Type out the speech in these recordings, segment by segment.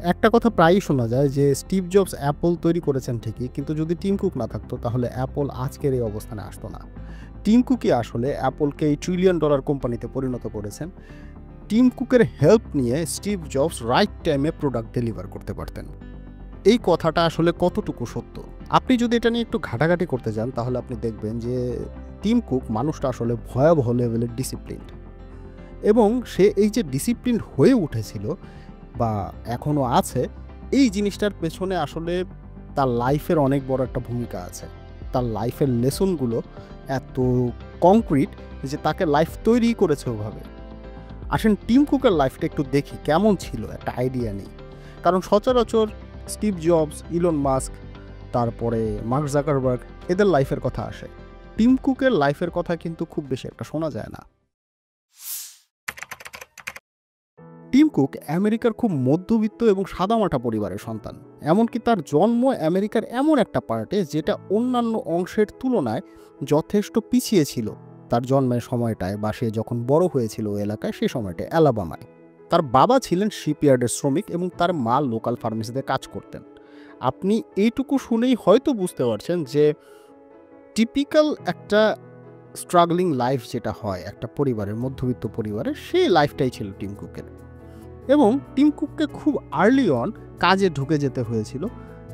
একটা কথা প্রায়ই শোনা যায় যে স্টিভ জবস অ্যাপল তৈরি করেছেন ঠিকই, কিন্তু যদি টিম কুক না থাকতো তাহলে অ্যাপল আজকের এই অবস্থানে আসতো না। টিম কুকই আসলে অ্যাপলকে এই $1 ট্রিলিয়ন কোম্পানিতে পরিণত করেছেন। টিম কুকের হেল্প নিয়ে স্টিভ জবস রাইট টাইমে প্রোডাক্ট ডেলিভার করতে পারতেন। এই কথাটা আসলে কতটুকু সত্য, আপনি যদি এটা নিয়ে একটু ঘাটাঘাটি করতে যান তাহলে আপনি দেখবেন যে টিম কুক মানুষটা আসলে ভয়াবহ লেভেলের ডিসিপ্লিনড, এবং সে এই যে ডিসিপ্লিনড হয়ে উঠেছিল বা এখনও আছে, এই জিনিসটার পেছনে আসলে তার লাইফের অনেক বড় একটা ভূমিকা আছে। তার লাইফের লেসনগুলো এত কংক্রিট যে তাকে লাইফ তৈরি করেছে ওভাবে। আসেন টিম কুকের লাইফটা একটু দেখি কেমন ছিল, একটা আইডিয়া নেই। কারণ সচরাচর স্টিভ জবস, ইলন মাস্ক, তারপরে মার্ক জাকারবার্গ, এদের লাইফের কথা আসে। টিম কুকের লাইফের কথা কিন্তু খুব বেশি একটা শোনা যায় না। টিম কুক আমেরিকার খুব মধ্যবিত্ত এবং সাদামাটা পরিবারের সন্তান। এমনকি তার জন্ম আমেরিকার এমন একটা পার্টে যেটা অন্যান্য অংশের তুলনায় যথেষ্ট পিছিয়ে ছিল তার জন্মের সময়টায়, বা সে যখন বড় হয়েছিল ওই এলাকায়, সে সময়টা অ্যালাবামায়। তার বাবা ছিলেন শিপইয়ার্ডের শ্রমিক এবং তার মা লোকাল ফার্মেসিতে কাজ করতেন। আপনি এইটুকু শুনেই হয়তো বুঝতে পারছেন যে টিপিক্যাল একটা স্ট্রাগলিং লাইফ যেটা হয় একটা পরিবারের, মধ্যবিত্ত পরিবারের, সেই লাইফটাই ছিল টিম কুকের। এবং টিম কুককে খুব আর্লি অন কাজে ঢুকে যেতে হয়েছিল,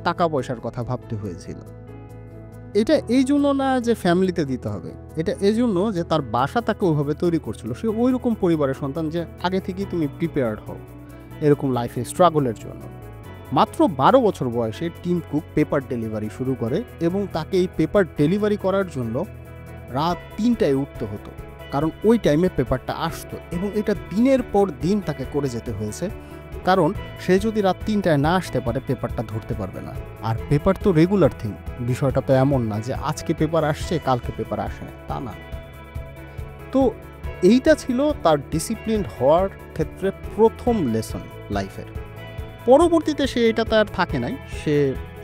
টাকা পয়সার কথা ভাবতে হয়েছিল। এটা এই জন্য না যে ফ্যামিলিতে দিতে হবে, এটা এই জন্য যে তার বাসা তাকে ওইভাবে তৈরি করছিল। সে ওই রকম পরিবারের সন্তান যে আগে থেকেই তুমি প্রিপেয়ার্ড হও এরকম লাইফে স্ট্রাগলের জন্য। মাত্র 12 বছর বয়সে টিম কুক পেপার ডেলিভারি শুরু করে, এবং তাকে এই পেপার ডেলিভারি করার জন্য রাত 3টায় উঠতে হতো, কারণ ওই টাইমে পেপারটা আসতো। এবং এটা দিনের পর দিন তাকে করে যেতে হয়েছে, কারণ সে যদি রাত 3টায় না আসতে পারে পেপারটা ধরতে পারবে না। আর পেপার তো রেগুলার থিং, বিষয়টা তো এমন না যে আজকে পেপার আসছে কালকে পেপার আসে না, তা না। তো এইটা ছিল তার ডিসিপ্লিন হওয়ার ক্ষেত্রে প্রথম লেসন লাইফের। পরবর্তীতে সে এটা তার থাকে নাই, সে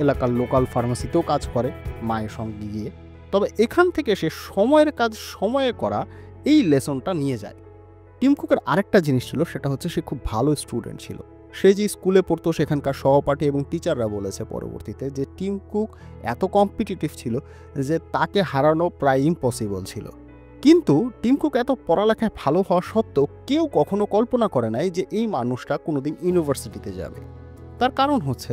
এলাকার লোকাল ফার্মেসিতেও কাজ করে মায়ের সঙ্গে গিয়ে। তবে এখান থেকে সে সময়ের কাজ সময়ে করা এই লেসনটা নিয়ে যায়। টিম কুকের আরেকটা জিনিস ছিল, সেটা হচ্ছে সে খুব ভালো স্টুডেন্ট ছিল। সে যে স্কুলে পড়তো সেখানকার সহপাঠী এবং টিচাররা বলেছে পরবর্তীতে যে টিম কুক এত কম্পিটিটিভ ছিল যে তাকে হারানো প্রায় ইম্পসিবল ছিল। কিন্তু টিম কুক এত পড়ালেখায় ভালো হওয়া সত্ত্বেও কেউ কখনো কল্পনা করে নাই যে এই মানুষটা কোনোদিন ইউনিভার্সিটিতে যাবে। তার কারণ হচ্ছে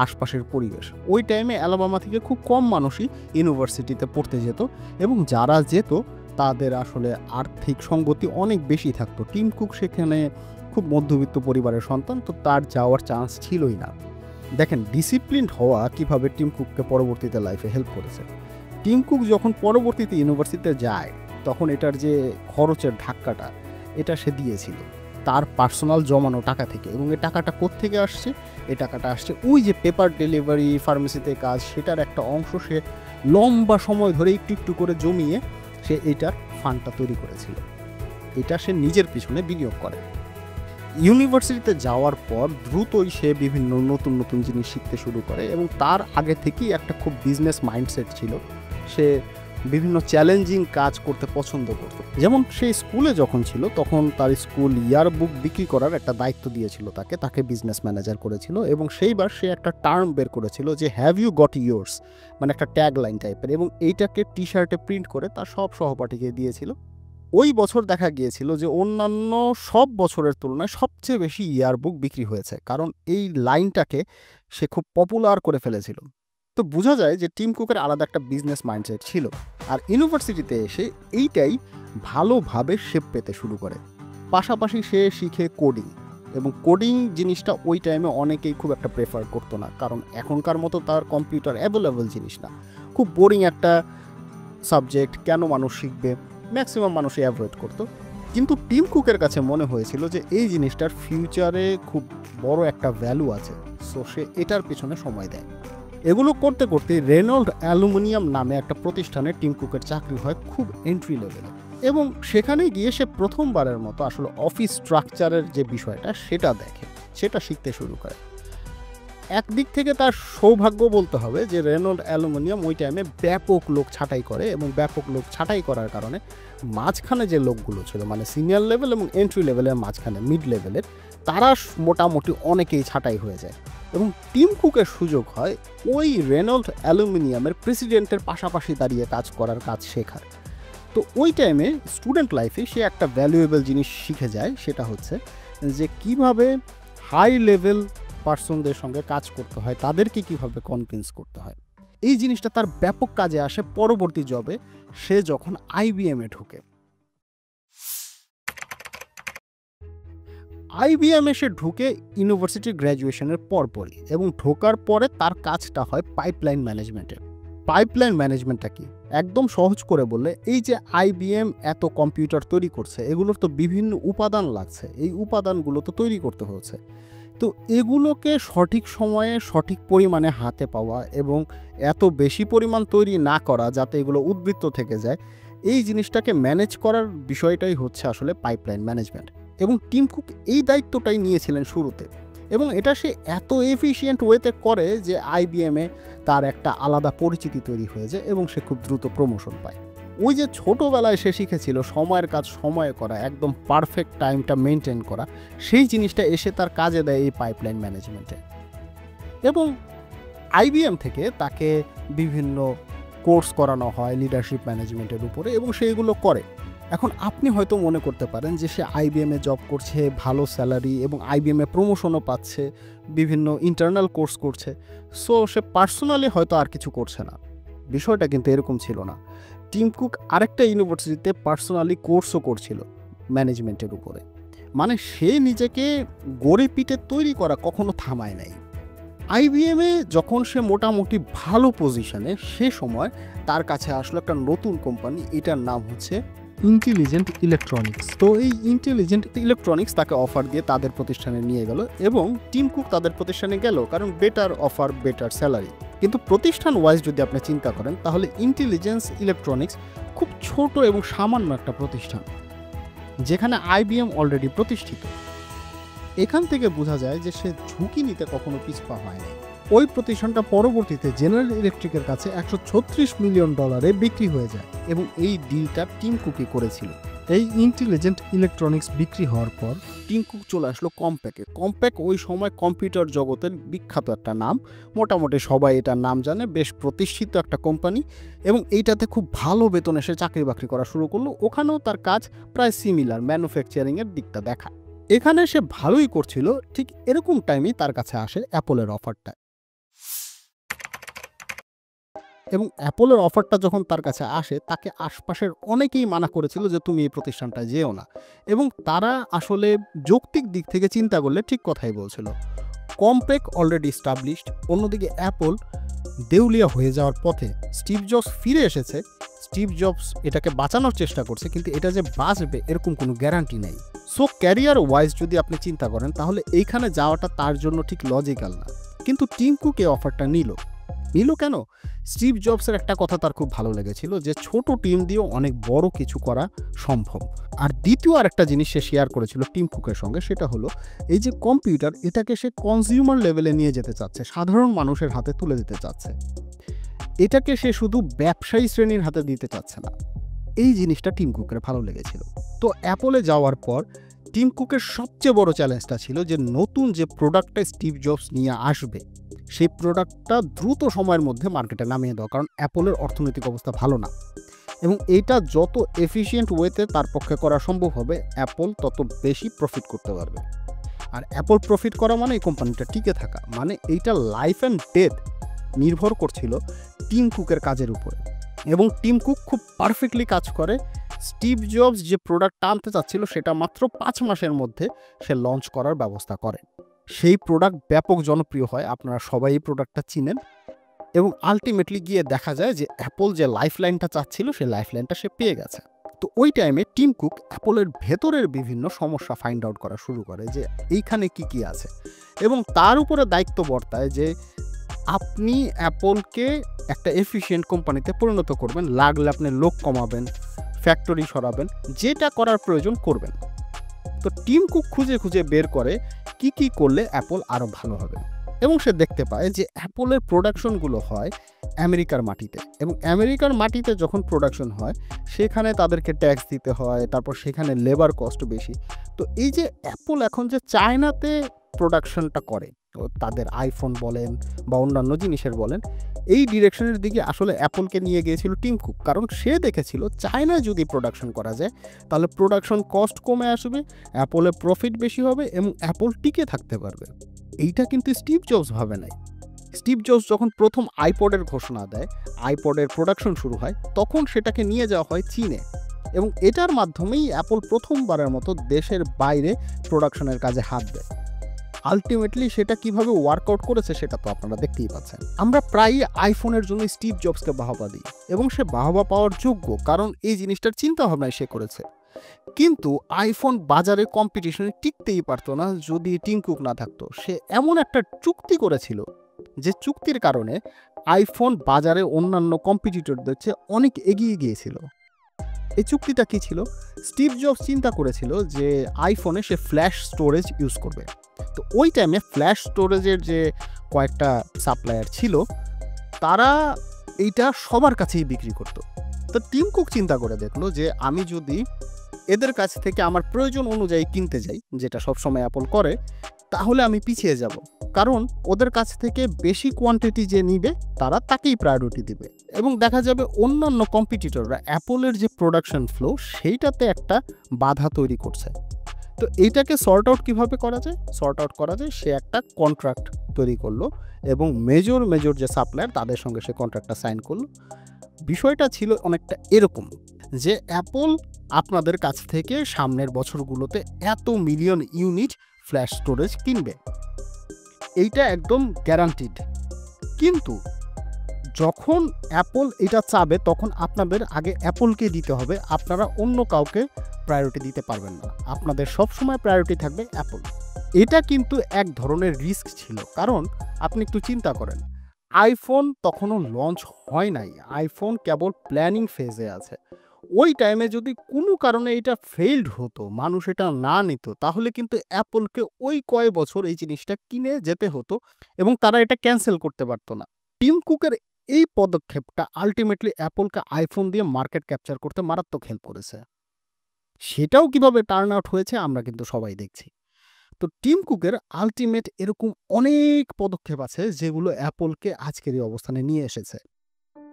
আশপাশের পরিবেশ। ওই টাইমে অ্যালাবামা থেকে খুব কম মানুষই ইউনিভার্সিটিতে পড়তে যেত, এবং যারা যেত তাদের আসলে আর্থিক সঙ্গতি অনেক বেশি থাকতো। টিম কুক সেখানে খুব মধ্যবিত্ত পরিবারের সন্তান, তো তার যাওয়ার চান্স ছিলই না। দেখেন ডিসিপ্লিনড হওয়া কিভাবে টিম কুককে পরবর্তীতে লাইফে হেল্প করেছে। টিম কুক যখন পরবর্তীতে ইউনিভার্সিটিতে যায় তখন এটার যে খরচের ধাক্কাটা এটা সে দিয়েছিল তার পার্সোনাল জমানো টাকা থেকে। এবং এই টাকাটা কোত্থেকে আসছে? এই টাকাটা আসছে ওই যে পেপার ডেলিভারি, ফার্মেসিতে কাজ, সেটার একটা অংশ সে লম্বা সময় ধরে একটু একটু করে জমিয়ে সে এইটার ফান্ডটা তৈরি করেছিল। এটা সে নিজের পিছনে বিনিয়োগ করে। ইউনিভার্সিটিতে যাওয়ার পর দ্রুতই সে বিভিন্ন নতুন নতুন জিনিস শিখতে শুরু করে, এবং তার আগে থেকেই একটা খুব বিজনেস মাইন্ডসেট ছিল। সে বিভিন্ন চ্যালেঞ্জিং কাজ করতে পছন্দ করত। যেমন সে স্কুলে যখন ছিল তখন তার স্কুল ইয়ার বুক বিক্রি করার একটা দায়িত্ব দিয়েছিল তাকে বিজনেস ম্যানেজার করেছিল, এবং সেইবার সে একটা টার্ম বের করেছিল যে হ্যাভ ইউ গট ইয়োর্স, মানে একটা ট্যাগ লাইন টাইপের, এবং এইটাকে টি শার্টে প্রিন্ট করে তার সব সহপাঠীকে দিয়েছিল। ওই বছর দেখা গিয়েছিল যে অন্যান্য সব বছরের তুলনায় সবচেয়ে বেশি ইয়ারবুক বিক্রি হয়েছে, কারণ এই লাইনটাকে সে খুব পপুলার করে ফেলেছিল। তো বোঝা যায় যে টিম কুকের আলাদা একটা বিজনেস মাইন্ডসেট ছিল, আর ইউনিভার্সিটিতে এসে এইটাই ভালোভাবে শেপ পেতে শুরু করে। পাশাপাশি সে শিখে কোডিং, এবং কোডিং জিনিসটা ওই টাইমে অনেকেই খুব একটা প্রেফার করতো না, কারণ এখনকার মতো তার কম্পিউটার অ্যাভেলেবল জিনিস না, খুব বোরিং একটা সাবজেক্ট, কেন মানুষ শিখবে, ম্যাক্সিমাম মানুষই অ্যাভয়েড করতো। কিন্তু টিম কুকের কাছে মনে হয়েছিল যে এই জিনিসটার ফিউচারে খুব বড় একটা ভ্যালু আছে, সো সে এটার পিছনে সময় দেয়। এগুলো করতে করতে রেনল্ড অ্যালুমিনিয়াম নামে একটা প্রতিষ্ঠানে টিম কুকের চাকরি হয় খুব এন্ট্রি লেভেলে, এবং সেখানে গিয়ে সে প্রথমবারের মতো আসলে অফিস স্ট্রাকচারের যে বিষয়টা সেটা দেখে, সেটা শিখতে শুরু করে। একদিক থেকে তার সৌভাগ্য বলতে হবে যে রেনল্ড অ্যালুমিনিয়াম ওই টাইমে ব্যাপক লোক ছাঁটাই করে, এবং ব্যাপক লোক ছাঁটাই করার কারণে মাঝখানে যে লোকগুলো ছিল, মানে সিনিয়র লেভেল এবং এন্ট্রি লেভেলের মাঝখানে মিড লেভেলের, তারা মোটামুটি অনেকেই ছাঁটাই হয়ে যায় এবং টিম কুকের সুযোগ হয় ওই রেনল্ড অ্যালুমিনিয়ামের প্রেসিডেন্টের পাশাপাশি দাঁড়িয়ে কাজ করার কাজ শেখার। তো ওই টাইমে স্টুডেন্ট লাইফে সে একটা ভ্যালুয়েবল জিনিস শিখে যায়, সেটা হচ্ছে যে কিভাবে হাই লেভেল পার্সনদের সঙ্গে কাজ করতে হয়, তাদেরকে কিভাবে কনভিন্স করতে হয়। এই জিনিসটা তার ব্যাপক কাজে আসে পরবর্তী জবে সে যখন আইবিএমে ঢোকে। আইবিএমে সে ঢুকে ইউনিভার্সিটি গ্র্যাজুয়েশনের পরপরই, এবং ঢোকার পরে তার কাজটা হয় পাইপলাইন ম্যানেজমেন্টের। পাইপলাইন ম্যানেজমেন্টটা কি, একদম সহজ করে বললে এই যে আইবিএম এত কম্পিউটার তৈরি করছে, এগুলোর তো বিভিন্ন উপাদান লাগছে, এই উপাদানগুলো তো তৈরি করতে হচ্ছে। তো এগুলোকে সঠিক সময়ে সঠিক পরিমাণে হাতে পাওয়া এবং এত বেশি পরিমাণ তৈরি না করা যাতে এগুলো উদ্বৃত্ত থেকে যায়, এই জিনিসটাকে ম্যানেজ করার বিষয়টাই হচ্ছে আসলে পাইপলাইন ম্যানেজমেন্ট। এবং টিম কুক এই দায়িত্বটাই নিয়েছিলেন শুরুতে, এবং এটা সে এত এফিশিয়েন্ট ওয়েতে করে যে আইবিএমে তার একটা আলাদা পরিচিতি তৈরি হয়ে যায় এবং সে খুব দ্রুত প্রমোশন পায়। ওই যে ছোটোবেলায় সে শিখেছিল সময়ের কাজ সময়ে করা, একদম পারফেক্ট টাইমটা মেনটেন করা, সেই জিনিসটা এসে তার কাজে দেয় এই পাইপলাইন ম্যানেজমেন্টে। এবং আইবিএম থেকে তাকে বিভিন্ন কোর্স করানো হয় লিডারশিপ ম্যানেজমেন্টের উপরে, এবং সেইগুলো করে। এখন আপনি হয়তো মনে করতে পারেন যে সে আইবিএমে জব করছে, ভালো স্যালারি এবং আইবিএমে প্রমোশনও পাচ্ছে, বিভিন্ন ইন্টারনাল কোর্স করছে, সো সে পার্সোনালি হয়তো আর কিছু করছে না। বিষয়টা কিন্তু এরকম ছিল না। টিম কুক আরেকটা ইউনিভার্সিটিতে পার্সোনালি কোর্সও করছিল ম্যানেজমেন্টের উপরে। মানে সে নিজেকে গড়ে পিটে তৈরি করা কখনো থামায় নাই। আইবিএমে যখন সে মোটামুটি ভালো পজিশনে, সে সময় তার কাছে আসলো একটা নতুন কোম্পানি, এটার নাম হচ্ছে ইন্টেলিজেন্ট ইলেকট্রনিক্স। তো এই ইন্টেলিজেন্ট ইলেকট্রনিক্স তাকে অফার দিয়ে তাদের প্রতিষ্ঠানে নিয়ে গেল, এবং টিম কুক তাদের প্রতিষ্ঠানে গেল কারণ বেটার অফার, বেটার স্যালারি। কিন্তু প্রতিষ্ঠান ওয়াইজ যদি আপনি চিন্তা করেন তাহলে ইন্টেলিজেন্স ইলেকট্রনিক্স খুব ছোট এবং সামান্য একটা প্রতিষ্ঠান, যেখানে আইবিএম অলরেডি প্রতিষ্ঠিত। এখান থেকে বোঝা যায় যে সে ঝুঁকি নিতে কখনো পিছপা হয়নি। ওই প্রতিষ্ঠানটা পরবর্তীতে জেনারেল ইলেকট্রিকের কাছে $136 মিলিয়ন বিক্রি হয়ে যায়, এবং এই ডিলটা টিম কুকই করেছিল। এই ইন্টেলিজেন্ট ইলেকট্রনিক্স বিক্রি হওয়ার পর টিম কুক চলে আসলো কম্প্যাকে। কম্প্যাক ওই সময় কম্পিউটার জগতের বিখ্যাত একটা নাম, মোটামুটি সবাই এটার নাম জানে, বেশ প্রতিষ্ঠিত একটা কোম্পানি, এবং এইটাতে খুব ভালো বেতনে সে চাকরি বাকরি করা শুরু করলো। ওখানেও তার কাজ প্রায় সিমিলার, ম্যানুফ্যাকচারিংয়ের দিকটা দেখা। এখানে সে ভালোই করছিল, ঠিক এরকম টাইমেই তার কাছে আসে অ্যাপলের অফারটা। এবং অ্যাপলের অফারটা যখন তার কাছে আসে, তাকে আশপাশের অনেকেই মানা করেছিল যে তুমি এই প্রতিষ্ঠানটা যেও না, এবং তারা আসলে যৌক্তিক দিক থেকে চিন্তা করলে ঠিক কথাই বলছিল। কম্প্যাক অলরেডি এস্টাবলিশড, অন্যদিকে অ্যাপল দেউলিয়া হয়ে যাওয়ার পথে। স্টিভ জবস ফিরে এসেছে, স্টিভ জবস এটাকে বাঁচানোর চেষ্টা করছে, কিন্তু এটা যে বাঁচবে এরকম কোনো গ্যারান্টি নেই। সো ক্যারিয়ার ওয়াইজ যদি আপনি চিন্তা করেন তাহলে এইখানে যাওয়াটা তার জন্য ঠিক লজিক্যাল না। কিন্তু টিম কুক এই অফারটা নিল কেন? স্টিভ জবসের একটা কথা তার খুব ভালো লেগেছিল, যে ছোট টিম দিয়েও অনেক বড় কিছু করা সম্ভব। আর দ্বিতীয় আরেকটা জিনিস সে শেয়ার করেছিল টিম কুকের সঙ্গে, সেটা হলো এই যে কম্পিউটার, এটাকে সে কনজিউমার লেভেলে নিয়ে যেতে চাচ্ছে, সাধারণ মানুষের হাতে তুলে দিতে চাচ্ছে। এটাকে সে শুধু ব্যবসায়ী শ্রেণীর হাতে দিতে চাচ্ছে না। এই জিনিসটা টিম কুকের ভালো লেগেছিল। তো অ্যাপলে যাওয়ার পর টিম কুকের সবচেয়ে বড় চ্যালেঞ্জটা ছিল যে নতুন যে প্রোডাক্টটা স্টিভ জবস নিয়ে আসবে, সেই প্রোডাক্টটা দ্রুত সময়ের মধ্যে মার্কেটে নামিয়ে দেওয়া, কারণ অ্যাপলের অর্থনৈতিক অবস্থা ভালো না, এবং এইটা যত এফিশিয়েন্ট ওয়েতে তার পক্ষে করা সম্ভব হবে, অ্যাপল তত বেশি প্রফিট করতে পারবে। আর অ্যাপল প্রফিট করা মানে এই কোম্পানিটা টিকে থাকা, মানে এইটা লাইফ অ্যান্ড ডেথ নির্ভর করছিল টিম কুকের কাজের উপরে। এবং টিম কুক খুব পারফেক্টলি কাজ করে। স্টিভ জবস যে প্রোডাক্টটা আনতে চাচ্ছিল সেটা মাত্র 5 মাসের মধ্যে সে লঞ্চ করার ব্যবস্থা করে। সেই প্রোডাক্ট ব্যাপক জনপ্রিয় হয়, আপনারা সবাই এই প্রোডাক্টটা চিনেন, এবং আলটিমেটলি গিয়ে দেখা যায় যে অ্যাপল যে লাইফলাইনটা চাচ্ছিল সেই লাইফলাইনটা সে পেয়ে গেছে। তো ওই টাইমে টিম কুক অ্যাপলের ভেতরের বিভিন্ন সমস্যা ফাইন্ড আউট করা শুরু করে, যে এইখানে কি আছে, এবং তার উপরে দায়িত্ব বর্তায় যে আপনি অ্যাপলকে একটা এফিশিয়েন্ট কোম্পানিতে পরিণত করবেন, লাগলে আপনি লোক কমাবেন, ফ্যাক্টরি সরাবেন, যেটা করার প্রয়োজন করবেন। তো টিম কুক খুঁজে খুঁজে বের করে কি করলে অ্যাপল আরও ভালো হবে, এবং সে দেখতে পায় যে অ্যাপলের প্রোডাকশনগুলো হয় আমেরিকার মাটিতে, এবং আমেরিকার মাটিতে যখন প্রোডাকশন হয় সেখানে তাদেরকে ট্যাক্স দিতে হয়, তারপর সেখানে লেবার কস্ট বেশি। তো এই যে অ্যাপল এখন যে চায়নাতে প্রোডাকশনটা করে, তাদের আইফোন বলেন বা অন্যান্য জিনিসের বলেন, এই ডিরেকশনের দিকে আসলে অ্যাপলকে নিয়ে গিয়েছিল টিম কুক। কারণ সে দেখেছিল চায়নায় যদি প্রোডাকশন করা যায় তাহলে প্রোডাকশন কস্ট কমে আসবে, অ্যাপলের প্রফিট বেশি হবে এবং অ্যাপল টিকে থাকতে পারবে। এইটা কিন্তু স্টিভ জবস ভাবে নাই। স্টিভ জবস যখন প্রথম আইপডের ঘোষণা দেয়, আইপডের প্রোডাকশন শুরু হয়, তখন সেটাকে নিয়ে যাওয়া হয় চীনে এবং এটার মাধ্যমেই অ্যাপল প্রথমবারের মতো দেশের বাইরে প্রোডাকশনের কাজে হাত দেয়। আলটিমেটলি সেটা কিভাবে ওয়ার্কআউট করেছে সেটা তো আপনারা দেখতেই পাচ্ছেন। আমরা প্রায়ই আইফোনের জন্য স্টিভ জবসকে বাহবা দিই এবং সে বাহবা পাওয়ার যোগ্য, কারণ এই জিনিসটার চিন্তা ভাবনায় সে করেছে। কিন্তু আইফোন বাজারে কম্পিটিশনে টিকতেই পারতো না যদি টিম কুক না থাকতো। সে এমন একটা চুক্তি করেছিল যে চুক্তির কারণে আইফোন বাজারে অন্যান্য কম্পিটিটরদের চেয়ে অনেক এগিয়ে গিয়েছিল। এই চুক্তিটা কি ছিল? স্টিভ জবস চিন্তা করেছিল যে আইফোনে সে ফ্ল্যাশ স্টোরেজ ইউজ করবে। তো ওই টাইমে ফ্ল্যাশ স্টোরেজের যে কয়েকটা সাপ্লায়ার ছিল তারা এইটা সবার কাছেই বিক্রি করত। তো টিম কুক চিন্তা করে দেখলো যে আমি যদি এদের কাছ থেকে আমার প্রয়োজন অনুযায়ী কিনতে যাই, যেটা সবসময় অ্যাপল করে, তাহলে আমি পিছিয়ে যাব। কারণ ওদের কাছ থেকে বেশি কোয়ান্টিটি যে নিবে তারা তাকেই প্রায়োরিটি দিবে এবং দেখা যাবে অন্যান্য কম্পিটিটররা অ্যাপলের যে প্রোডাকশন ফ্লো সেইটাতে একটা বাধা তৈরি করছে। তো এইটাকে সর্ট আউট কীভাবে করা যায়? সর্ট আউট করা যায়, সে একটা কন্ট্রাক্ট তৈরি করলো এবং মেজর যে সাপ্লায়ার তাদের সঙ্গে সে কন্ট্রাক্টটা সাইন করলো। বিষয়টা ছিল অনেকটা এরকম যে অ্যাপল আপনাদের কাছ থেকে সামনের বছরগুলোতে এত মিলিয়ন ইউনিট ফ্ল্যাশ স্টোরেজ কিনবে, এইটা একদম গ্যারান্টিড। কিন্তু যখন অ্যাপল এটা চাবে তখন আপনাদের আগে অ্যাপলকে দিতে হবে, আপনারা অন্য কাউকে প্রায়োরিটি দিতে পারবেন না। আপনাদের সবসময় প্রায়োরিটি থাকবে অ্যাপল। এটা কিন্তু এক ধরনের রিস্ক ছিল, কারণ আপনি একটু চিন্তা করেন, আইফোন তখনও লঞ্চ হয় নাই, আইফোন কেবল প্ল্যানিং ফেজে আছে। ওই টাইমে যদি কোনো কারণে এটা ফেইলড হতো, মানুষ এটা না নিত, তাহলে কিন্তু অ্যাপলকে ওই কয় বছর এই জিনিসটা কিনে যেতে হতো এবং তারা এটা ক্যান্সেল করতে পারতো না। টিম কুকের এই পদক্ষেপটা আলটিমেটলি অ্যাপলকে আইফোন দিয়ে মার্কেট ক্যাপচার করতে মারাত্মক হেল্প করেছে। সেটাও কিভাবে টার্ন আউট হয়েছে আমরা কিন্তু সবাই দেখছি। তো টিম কুকের আলটিমেট এরকম অনেক পদক্ষেপ আছে যেগুলো অ্যাপলকে আজকের এই অবস্থানে নিয়ে এসেছে।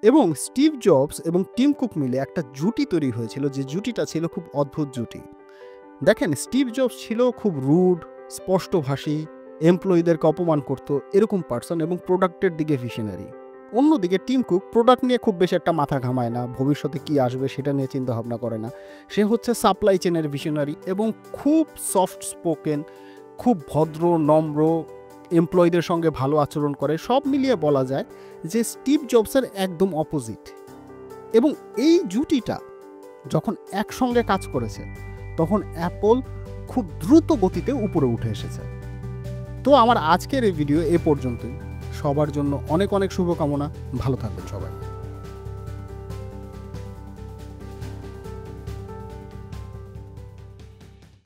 এবং স্টিভ জবস এবং টিম কুক মিলে একটা জুটি তৈরি হয়েছিল, যে জুটিটা ছিল খুব অদ্ভুত জুটি। দেখেন, স্টিভ জবস ছিল খুব রুড, স্পষ্টভাষী, এমপ্লয়ীদেরকে অপমান করতো এরকম পার্সন এবং প্রোডাক্টের দিকে ভিশনারি। অন্যদিকে টিম কুক প্রোডাক্ট নিয়ে খুব বেশি একটা মাথা ঘামায় না, ভবিষ্যতে কি আসবে সেটা নিয়ে চিন্তা ভাবনা করে না। সে হচ্ছে সাপ্লাই চেনের ভিশনারি এবং খুব সফট স্পোকেন, খুব ভদ্র, নম্র, এমপ্লয়ীদের সঙ্গে ভালো আচরণ করে। সব মিলিয়ে বলা যায় যে স্টিভ জবসের একদম অপোজিট। এবং এই জুটিটা যখন একসঙ্গে কাজ করেছে তখন অ্যাপল খুব দ্রুত গতিতে উপরে উঠে এসেছে। তো আমার আজকের এই ভিডিও এ পর্যন্তই। সবার জন্য অনেক অনেক শুভকামনা। ভালো থাকবেন সবাই।